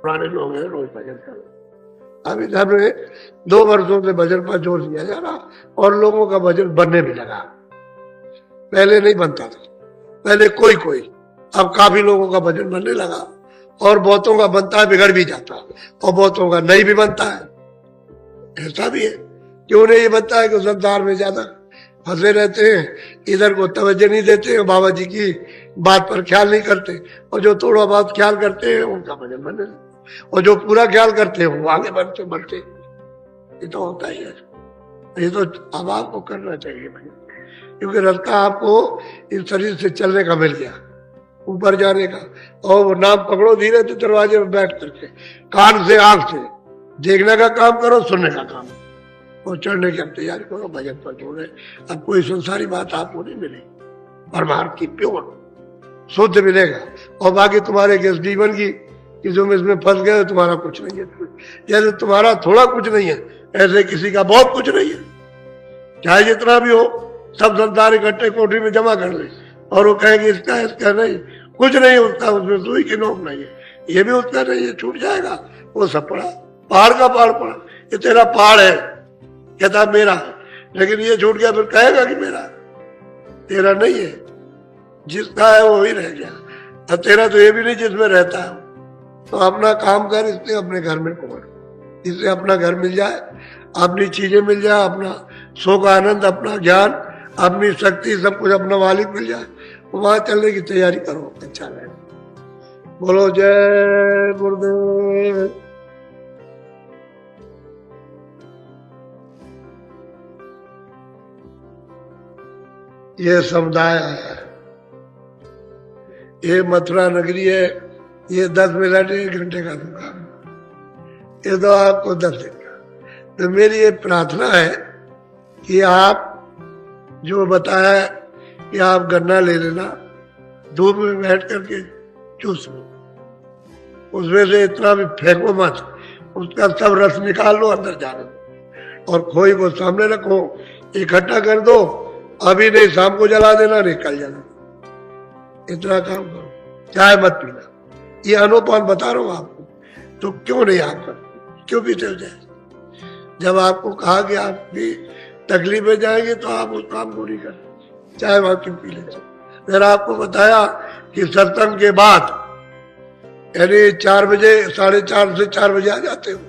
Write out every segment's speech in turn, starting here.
पुराने लोग हैं, रोज भजन कर। अब इधर में 2 वर्षों से भजन पर जोर दिया जा रहा और लोगों का भजन बनने भी लगा। पहले नहीं बनता था, पहले कोई कोई, अब काफी लोगों का भजन बनने लगा और बहुतों का बनता है, बिगड़ भी जाता है, और बहुतों का नहीं भी बनता है। ऐसा भी है कि उन्हें ये बनता है कि संसार में ज्यादा फंसे रहते हैं, इधर को तवज्जो नहीं देते हैं, बाबा जी की बात पर ख्याल नहीं करते, और जो थोड़ा बहुत ख्याल करते हैं उनका भजन बनने लगता, और जो पूरा ख्याल करते हैं वो आगे बढ़ते बढ़ते। ये तो होता ही है, ये तो अब आपको करना चाहिए भाई, क्योंकि रास्ता आपको इस शरीर से चलने का मिल गया, ऊपर जाने का, और वो नाम पकड़ो धीरे से दरवाजे में बैठ करके, कान से आंख से देखने का काम करो, सुनने का काम, और चढ़ने की अब तैयारी करो, भजन पर जोड़े। अब कोई संसारी बात आपको नहीं मिलेगी, परमार्थ की प्योर शुद्ध मिलेगा, और बाकी तुम्हारे इस जीवन की कि जो इसमें फंस गए तुम्हारा कुछ नहीं है। जैसे तुम्हारा थोड़ा कुछ नहीं है, ऐसे किसी का बहुत कुछ नहीं है, चाहे जितना भी हो, सब संसार इकट्ठे कोठरी में जमा कर ले, और वो कहेंगे इसका इसका नहीं, कुछ नहीं उसका, उसमें सुई की नोक नहीं है, ये भी उसका नहीं है, छूट जाएगा। वो सब पड़ा, पहाड़ का पहाड़ पड़ा, ये तेरा पहाड़ है, कहता मेरा, लेकिन ये छूट गया, फिर कहेगा कि मेरा, तेरा नहीं है, जिसका है वो ही रह गया। अब तेरा तो ये भी नहीं जिसमें रहता है, तो अपना काम कर, इससे अपने घर में कोर, इससे अपना घर मिल जाए, अपनी चीजें मिल जाए, अपना सुख आनंद, अपना ज्ञान, अपनी शक्ति, सब कुछ अपना मालिक मिल जाए, वहां चलने की तैयारी करो, अच्छा रहे। बोलो जय गुरुदेव। ये समुदाय आया है, ये मथुरा नगरी है, ये 10 मिनट 1 घंटे का दुकान, ये तो आपको 10 दिन का। तो मेरी ये प्रार्थना है कि आप जो बताया कि आप गन्ना ले लेना, धूप में बैठ करके चूस लो, उसमें से इतना भी फेंको मत, उसका सब रस निकाल लो, अंदर जाने दो, और खोई को सामने रखो, इकट्ठा कर दो, अभी नहीं शाम को जला देना, नहीं कल जला, इतना काम करो, चाय मत पीना। ये अनुपान बता रहा हूं आपको, तो क्यों नहीं आप करते, क्यों पीते हो जाए? जब आपको कहा कि आपकी तकलीफ में जाएगी तो आप उस काम को नहीं करते, चाय वहां क्यों पी लेते? फिर आपको बताया कि सत्संग के बाद, यानी 4 बजे, 4:30 से 4 बजे आ जाते हो,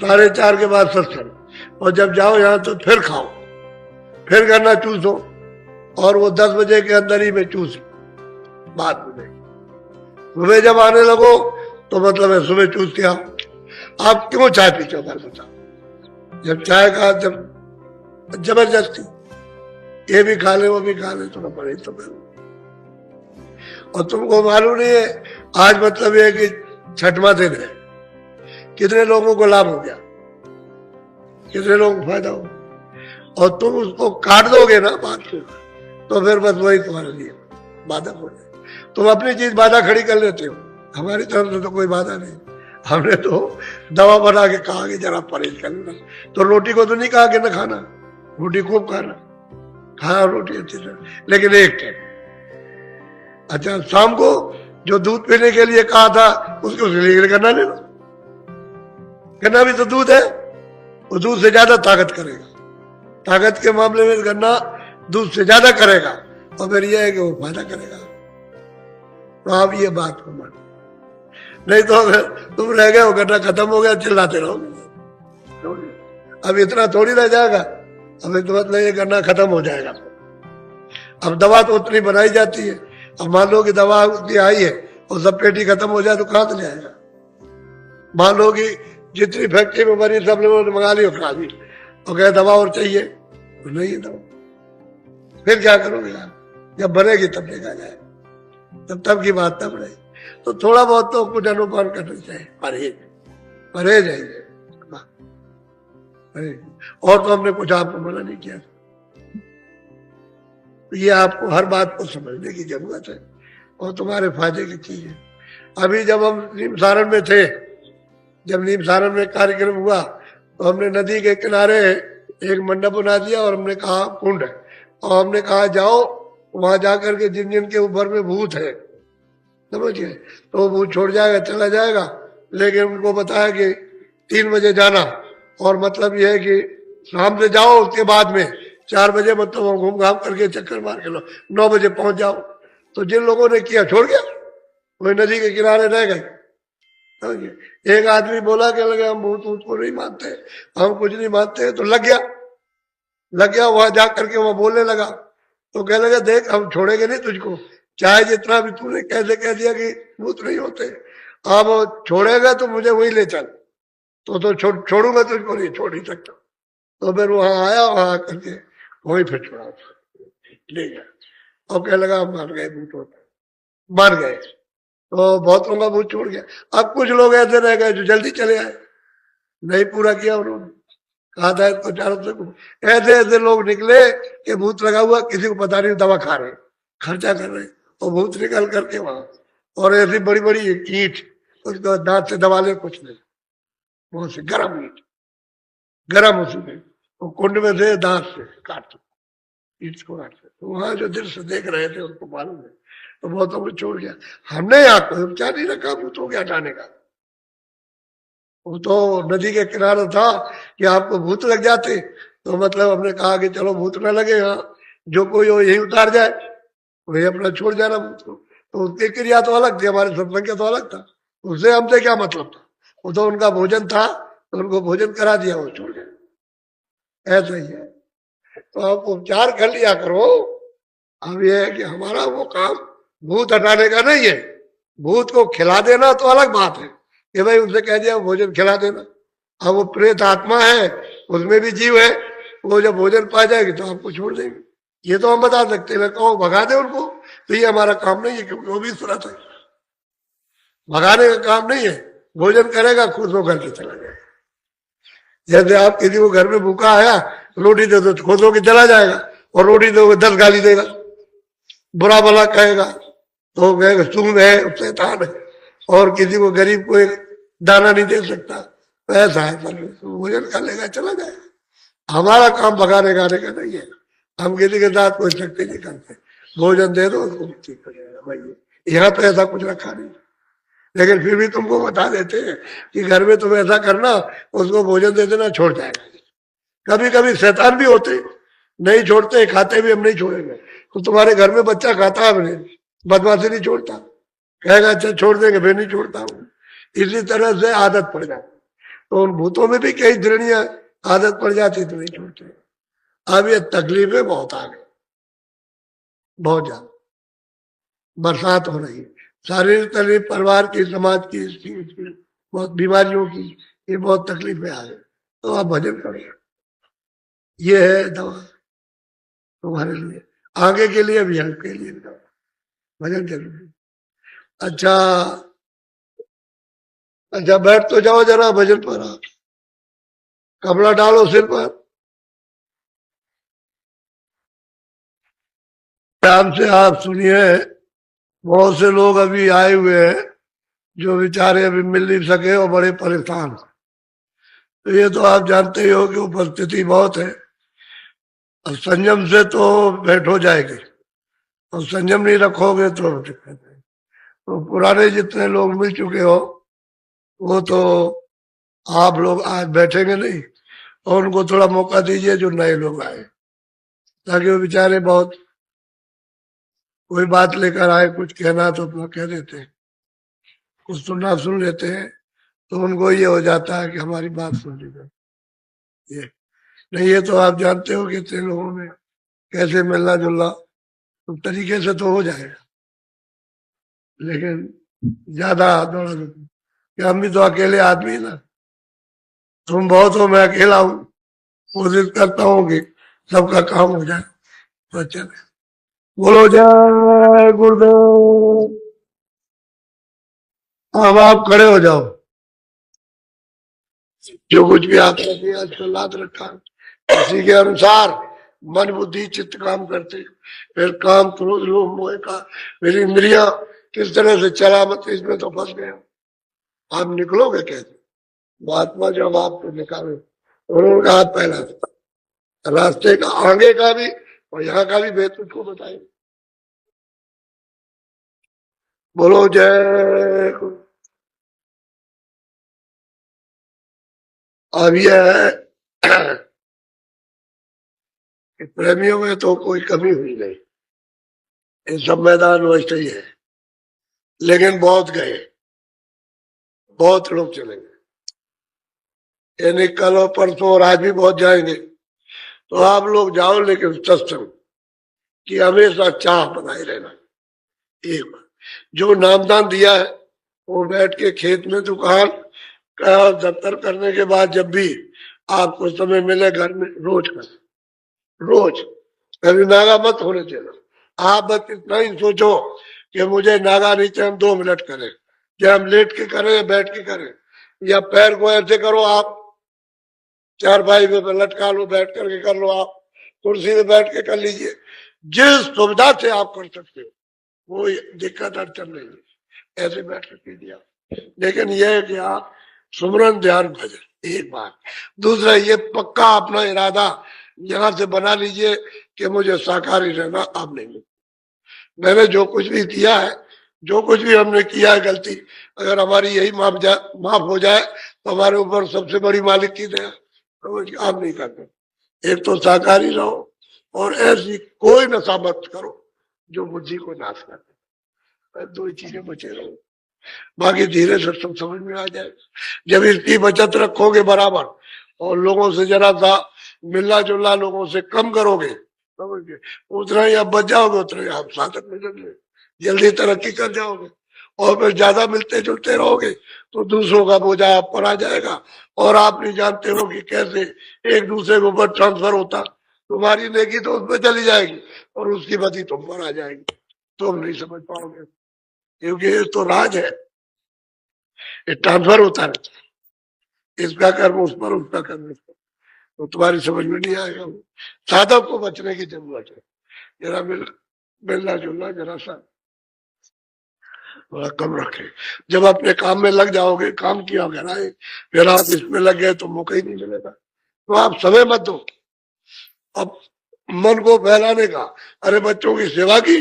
4:30 के बाद सत्संग, और जब जाओ यहाँ तो फिर खाओ, फिर करना चूसो, और वो 10 बजे के अंदर ही में चूस बात में। सुबह जब आने लगो तो मतलब है सुबह चूस के आओ। आप क्यों चाय पीते हो बताओ? जब चाय का जब जबरदस्ती ये भी खा ले वो भी खा ले, तो पड़े तो फिर, और तुमको मालूम नहीं है आज मतलब ये कि 6वां दिन है, कितने लोगों को लाभ हो गया, कितने लोगों को फायदा हो, और तुम उसको काट दोगे ना बात को, तो फिर बस वही तुम्हारे लिए बाधा हो जाए। तुम अपनी चीज बाधा खड़ी कर लेते हो, हमारी तरफ से तो कोई बाधा नहीं। हमने तो दवा बना के कहा कि जरा परहेज कर लेना, तो रोटी को तो नहीं कहा कि न खाना, रोटी खूब खाना, खाना रोटी अच्छी तरह, लेकिन एक टाइम। अच्छा, शाम को जो दूध पीने के लिए कहा था उसके लिए गन्ना ले लो, गन्ना भी तो दूध है, वो दूध से ज्यादा ताकत करेगा, ताकत के मामले में गन्ना दूध से ज्यादा करेगा, और फिर यह है कि वो फायदा करेगा। तो आप ये बात को मान, नहीं तो अगर तुम रह गए हो, गन्ना खत्म हो गया, चिल्लाते रहोगे, अब इतना थोड़ी रह जाएगा, अब तो मतलब ये गन्ना खत्म हो जाएगा। अब दवा तो उतनी बनाई जाती है, अब मान लो कि दवा उतनी आई है और सब पेटी खत्म हो जाए तो कहां से जाएगा? मान लो कि जितनी फैक्ट्री में बनी सब लोगों ने मंगा ली और खा ली, और कहे दवा और चाहिए, तो नहीं दवा, फिर क्या करोगे आप? जब बनेगी तब देखा जाए, तब की बात तब रही। तो थोड़ा बहुत तो कुछ अनुपान करना चाहिए, परहेज है, और तो हमने कुछ आपको मना नहीं किया। तो ये आपको हर बात को समझने की जरूरत है, और तुम्हारे फायदे की चीज है। अभी जब हम नीम सारण में थे, जब नीम सारण में कार्यक्रम हुआ, तो हमने नदी के किनारे एक मंडप बना दिया, और हमने कहा कुंड है, और हमने कहा जाओ वहां जाकर के जिन जिन के ऊपर में भूत है, समझिए, तो वो भूत छोड़ जाएगा, चला जाएगा, लेकिन उनको बताया कि 3 बजे जाना, और मतलब यह है कि शाम से जाओ, उसके बाद में 4 बजे मतलब घूम घाम करके चक्कर मार के लो, 9 बजे पहुंच जाओ। तो जिन लोगों ने किया छोड़ गया, वही नदी के किनारे रह गए। एक आदमी बोला कि लगे हम भूत भूत को नहीं मानते, हम कुछ नहीं मानते, तो लग गया वहां जा करके वहां बोलने लगा। तो कहने लगा देख हम छोड़ेंगे नहीं तुझको, चाहे जितना भी तूने कैसे कह दिया कि भूत नहीं होते, अब छोड़ेगा तो मुझे वही ले चल, तो छोड़ूंगा तुझको, नहीं छोड़ नहीं सकता। तो फिर वहां आया, वहां करके वही फिर छोड़ा, ले गया। और कहने लगा हम मर गए, भूत होता, मर गए। तो बहुतों का भूत छोड़ गया। अब कुछ लोग ऐसे रह गए जो जल्दी चले आए, नहीं पूरा किया उन्होंने, कहा था इसको चारों से। ऐसे ऐसे लोग निकले कि भूत लगा हुआ, किसी को पता नहीं, दवा खा रहे, खर्चा कर रहे, और भूत निकल करके वहां, और ऐसी बड़ी बड़ी ईट उसको दांत से दबा ले, कुछ नहीं, बहुत से गर्म ईट, गर्म उसमें, वो कुंड में से दांत से काट, ईट को काट। तो वहां जो दृश्य देख रहे थे उनको मालूम है, तो बहुतों को छोड़ गया। हमने यहाँ कोई उपचार नहीं रखा भूतों के हटाने का। वो तो नदी के किनारे था कि आपको भूत लग जाते, तो मतलब हमने कहा कि चलो भूत न लगे, यहाँ जो कोई हो यही उतार जाए, वही अपना छोड़ जाना भूत को। तो उसकी क्रिया तो अलग थी, हमारे सत्संग का तो अलग था, उससे हमसे क्या मतलब था। वो तो उनका भोजन था, तो उनको भोजन करा दिया, वो छोड़ गए, ऐसा ही है। तो आप उपचार कर लिया करो। अब यह है कि हमारा वो काम भूत हटाने का नहीं है, भूत को खिला देना तो अलग बात है कि भाई उनसे कह दिया भोजन खिला देना। अब वो प्रेत आत्मा है, उसमें भी जीव है, वो जब भोजन पा जाएगी तो आपको छोड़ देंगे, ये तो हम बता सकते हैं। कहो भगा दे उनको, तो ये हमारा काम नहीं है, क्योंकि वो भी सुरत है, भगाने का काम नहीं है। भोजन करेगा खुद वो घर के चला जाएगा। जैसे आप किसी को घर में भूखा आया, रोटी दे दो, खुद होके चला जाएगा, और रोटी दोगे 10 गाली देगा, बुरा भला कहेगा, तो कहेगा तुम है शैतान है, और किसी को गरीब को एक दाना नहीं दे सकता, तो ऐसा है। तो भोजन कर लेगा, चला जाएगा। हमारा काम भगाने गाने का नहीं है, हम किसी के साथ कोई शक्ति नहीं करते। भोजन दे दो उसको, ठीक हो जाएगा भाई। यहाँ तो ऐसा कुछ रखा नहीं, लेकिन फिर भी तुमको बता देते हैं कि घर में तुम ऐसा करना, उसको भोजन दे देना, छोड़ जाएगा। कभी कभी शैतान भी होते, नहीं छोड़ते, खाते भी हम नहीं छोड़ेंगे, तो तुम्हारे घर में बच्चा खाता है, बदमाशी नहीं छोड़ता, कहेगा अच्छा छोड़ देंगे, फिर नहीं छोड़ता हूँ। इसी तरह से आदत पड़ जाती, तो उन भूतों में भी कई दृढ़ियां आदत पड़ जाती, तो नहीं छोड़ते। अब ये तकलीफें बहुत आ गई, बहुत ज्यादा बरसात हो रही है, शारीरिक तकलीफ, परिवार की, समाज की, बहुत बीमारियों की, ये बहुत तकलीफें आ गई। तो आप भजन करो, ये है दवा तुम्हारे लिए, आगे के लिए भी, हेल्प के लिए भी दवा, भजन जरूरी। अच्छा अच्छा, बैठ तो जाओ जरा भजन पर, आप कपड़ा डालो सिर पर, ध्यान से आप सुनिए। बहुत से लोग अभी आए हुए हैं जो बेचारे अभी मिल नहीं सके और बड़े परेशान। तो ये तो आप जानते ही हो कि उपस्थिति बहुत है, और संयम से तो बैठ हो जाएगी, और संयम नहीं रखोगे तो दिक्कत है। तो पुराने जितने लोग मिल चुके हो, वो तो आप लोग आज बैठेंगे नहीं, और उनको थोड़ा मौका दीजिए जो नए लोग आए, ताकि वो बेचारे बहुत कोई बात लेकर आए, कुछ कहना तो अपना कह देते हैं, कुछ सुनना सुन लेते हैं, तो उनको ये हो जाता है कि हमारी बात सुन ली जाए। ये नहीं, ये तो आप जानते हो कि इतने लोगों में कैसे मिलना जुलना, तो तरीके से तो हो जाएगा, लेकिन ज्यादा दौड़ा कि हम भी तो अकेले आदमी ना, तुम बहुत हो, मैं अकेला हूँ, कोशिश करता हूँ कि सबका काम हो जाए, तो अच्छा। बोलो जय गुरुदेव। अब आप खड़े हो जाओ, जो कुछ भी आपने किया इसको लाद रखा, इसी के अनुसार मन बुद्धि चित्त काम करते, फिर काम क्रोध लोभ मोह का, मेरी इंद्रिया किस तरह से चला मत, इसमें तो फंस गए। आप निकलोगे कैसे? महात्मा जब आपको निकाले, उन्होंने हाथ पहला रास्ते का, आगे का भी और यहाँ का भी भेद तुझको बताए। बोलो जय गुरु। अब यह है कि प्रेमियों में तो कोई कमी हुई नहीं, ये सब मैदान वैसे ही है, लेकिन बहुत गए, बहुत लोग चले गए, यानी कल और परसों और आज भी बहुत जाएंगे। तो आप लोग जाओ, लेकिन सत्संग की हमेशा चाह बनाए रहना। एक बार जो नामदान दिया है वो बैठ के खेत में दुकान का दफ्तर करने के बाद जब भी आपको समय मिले घर में रोज कर, रोज कभी नागा मत होने देना। आप बस इतना ही सोचो कि मुझे नागा नीचे हम 2 मिनट करें, या हम लेट के करें या बैठ के करें, या पैर को ऐसे करो आप, चारपाई में लटका लो, बैठ करके कर लो, आप कुर्सी में बैठ के कर लीजिए, जिस सुविधा से आप कर सकते हो, वो दिक्कत अड़चन नहीं है, ऐसे बैठ कर कीजिए। लेकिन यह है कि आप सुमरन ध्यान भजन एक बात। दूसरा, ये पक्का अपना इरादा यहां से बना लीजिए कि मुझे शाकाहारी रहना अब नहीं। मैंने जो कुछ भी किया है, जो कुछ भी हमने किया है गलती, अगर हमारी यही माफ हो जाए तो हमारे ऊपर सबसे बड़ी मालिक की दया, तो आप नहीं करते। एक तो शाकाहारी रहो, और ऐसी कोई नशा मत करो जो बुद्धि को नाश करे। 2 ही चीजें बचे रहो, बाकी धीरे से सब समझ में आ जाए। जब इसकी बचत रखोगे बराबर, और लोगों से जरा सा मिलना जुलना लोगों से कम करोगे, समझ, उतना ही आप बच जाओगे, उतना ही आप साधक में जाओगे, जल्दी तरक्की कर जाओगे। और फिर ज्यादा मिलते जुलते रहोगे तो दूसरों का बोझा आप पर आ जाएगा, और आप नहीं जानते हो कि कैसे एक दूसरे के ऊपर ट्रांसफर होता। तुम्हारी नेकी तो उसमें चली जाएगी और उसकी बदी तुम पर आ जाएगी, तुम नहीं समझ पाओगे, क्योंकि ये तो राज है, ये ट्रांसफर होता रहता है, इसका कर्म उस पर, उसका कर्म इस पर, तो तुम्हारी समझ में नहीं आएगा। साधक को बचने की जरूरत है, जरा मिलना जुलना जरा सा थोड़ा कम रखे। जब अपने काम में लग जाओगे, काम किया घर आए, फिर आप इसमें लग गए तो मौका ही नहीं मिलेगा। तो आप समय मत दो अब मन को फैलाने का। अरे बच्चों की सेवा की,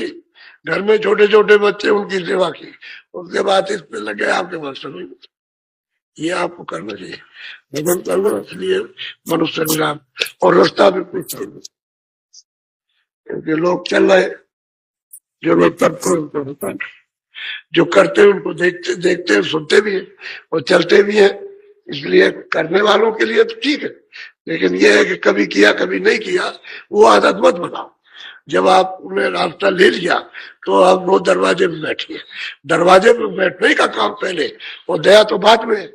घर में छोटे छोटे बच्चे, उनकी सेवा की, उसके बाद इस पे लग गए, आपके पास समय, ये आपको करना चाहिए। भजन करना इसलिए मनुष्य निराम, और रास्ता भी कुछ नहीं, क्योंकि लोग चल रहे, जो लोग करते हैं उनको होता नहीं, जो करते हैं उनको देखते देखते हैं, सुनते भी हैं और चलते भी हैं। इसलिए करने वालों के लिए तो ठीक है, लेकिन यह है कि कभी किया कभी नहीं किया, वो आदत मत बनाओ। जब आप उन्हें रास्ता ले लिया तो आप वो दरवाजे में बैठिए। दरवाजे में बैठने का काम पहले, और दया तो बाद में।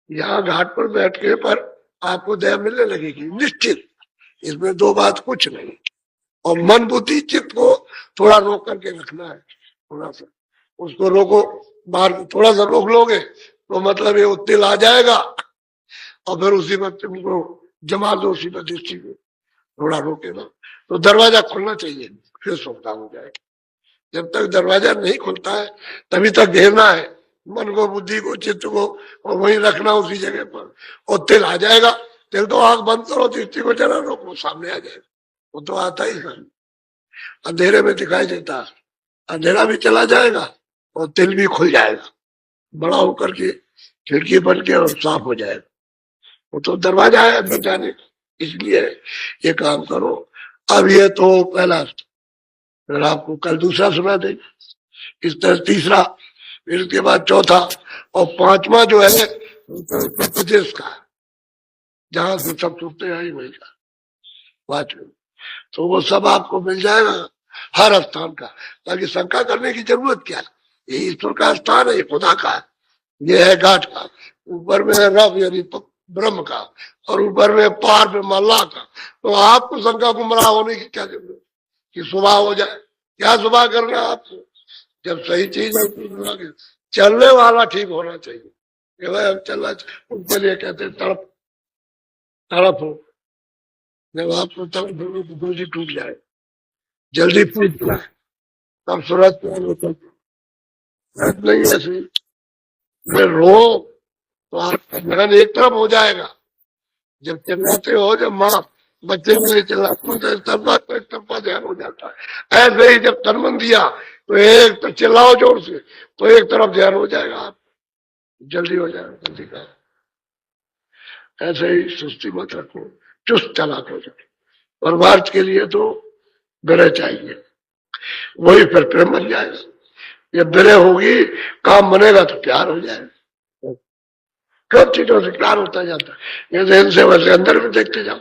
यहाँ घाट पर बैठ के पर आपको दया मिलने लगेगी निश्चित, इसमें 2 बात कुछ नहीं। और मन बुद्धि चित्त को थोड़ा रोक करके रखना है, थोड़ा सा उसको रोको, बाहर थोड़ा सा रोक लोगे तो मतलब ये उत्तिल आ जाएगा, और फिर उसी वक्त उनको जमा दो उसी पर दृष्टि में, थोड़ा रोके ना तो दरवाजा खुलना चाहिए, फिर सुविधा हो जाएगी। जब तक दरवाजा नहीं खुलता है तभी तक घेरना है मन को, बुद्धि को, चित्त को, और वहीं रखना उसी जगह पर। और तिल आ जाएगा, तिल तो आंख बंद करो, दृष्टि को जरा रोको, सामने आ जाएगा, वो तो आता ही नहीं, अंधेरे में दिखाई देता है, अंधेरा भी चला जाएगा और तिल भी खुल जाएगा, बड़ा होकर के खिड़की बन के और साफ हो जाएगा। वो तो दरवाजा है अंदर जाने का। इसलिए ये काम करो। अब ये तो पहला, फिर आपको कल दूसरा सुना देगा, इस तरह तीसरा, फिर उसके बाद चौथा, और पांचवा जो है उत्तर प्रदेश का, जहां से सब सुनते हैं वही का पांचवें, तो वो सब आपको मिल जाएगा हर स्थान का। ताकि शंका करने की जरूरत क्या है, ये ईश्वर का स्थान है, ये खुदा का है, ये है घाट का, ऊपर में है रव यानी ब्रह्म का, और ऊपर में पार में मल्लाह का। तो आपको शंका गुमराह होने की क्या जरूरत कि सुबह हो जाए, क्या सुबह करना है आपको। जब सही चीज है, चलने वाला ठीक होना चाहिए कि भाई हम चलना, उनके लिए कहते हैं तड़प, तड़प हो। जब आपको तड़प होगी तो दूसरी टूट जाए, जल्दी पूछ जाए, तब सूरज नहीं ऐसे रो तो आपका ध्यान एक तरफ हो जाएगा। जब चिल्लाते हो, जब माँ बच्चे के लिए चिल्लाते हो, तो तब बात पर एक तरफा ध्यान हो जाता है। ऐसे ही जब तनमन दिया तो एक तो चिल्लाओ जोर से, तो एक तरफ ध्यान हो जाएगा, आप जल्दी हो जाएगा, जल्दी का। ऐसे ही सुस्ती मत रखो, चुस्त चालाक हो जाओ। और मार्च के लिए तो विरह चाहिए, वही फिर प्रेम बन जाएगा। जब विरह होगी, काम बनेगा तो प्यार हो जाएगा। कब चीजों से प्यार होता जाता है, जैसे इनसे वैसे अंदर में देखते जाओ।